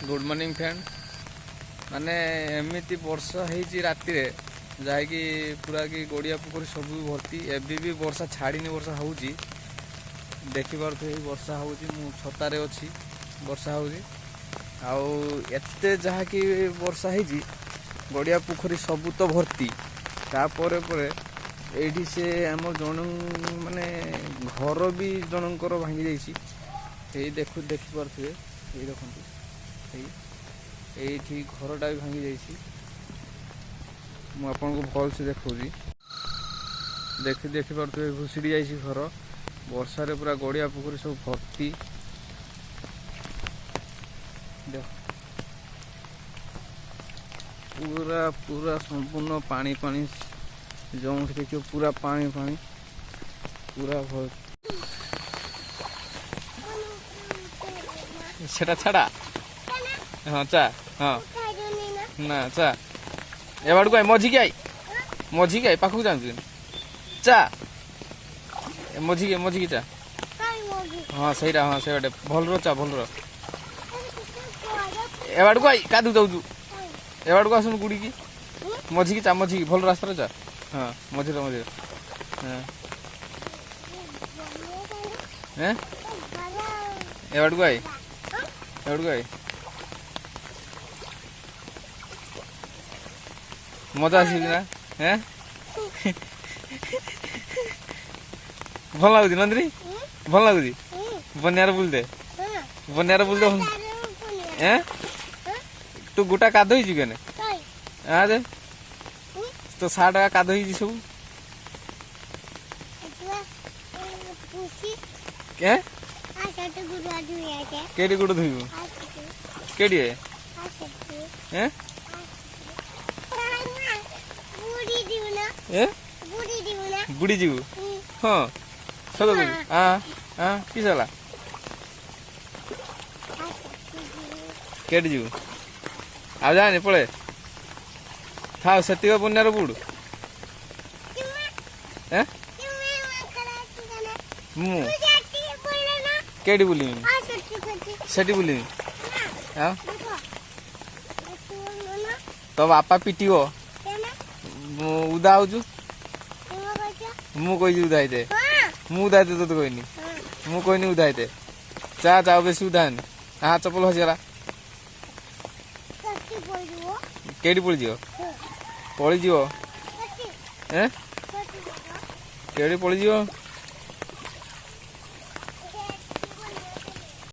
good morning friend माने एमती वर्षा होती राति जहाँकि पूरा कि गड़िया पुखरी सब भर्ती एबी भी वर्षा छाड़नी वर्षा हो देखिपे वर्षा हो छतारे अच्छी वर्षा होते जहाँकि वर्षा होती गड़िया पुखरी सब तो भर्ती तापर ये से आम जन माने घर भी जनकर भांगी जाइए देखिपे ये देखते ये घरटा भी भांगी जाइए मुझे भल से देखिपे भुशुड़ी जाइए घर वर्षा रे पूरा गड़िया पुखरी सब भर्ती पूरा पूरा संपूर्ण पानी पानी जो देखिए पूरा पानी पानी पूरा भर्ती सेटा छाड़ा हाँ चा हाँ ना चा ए बाड़ को आई मझी के आई पाखक जा चा मझी के चा हाँ सही हाँ से भल रो चा भल रो ए बाड़ को आई का जाऊ ए बाड़ को आसन गुड़ी की मझी की चा मझी की भल रास्ता चा हाँ मझी हाँ हैं ए बाड़ को आई मजा आसी ना हैं भल लगुच नंदी भल लगुच बनियार बुलते हैं तू गोटा काद होने हाँ जे तो साठ काद हो सब क्या केडी गुड़ धोइबु केडी हैं बुड़ी जीव हाँ सद बुड़ी हाँ हाँ किस होला केडी जीव आ जाने पड़े था सेतिक बन्यार बुड़ हैं मु केडी बुलिमी सेठी बुलिमी हाँ तो बापा पिटिव उदा हो मु कही उदाते मु उदाते तो कहनी मु कहनी उदाते चा चाओ बेसी उदानी हाँ चपल हसीगला केडी पड़ी जीव हैं केडी पड़ी जीव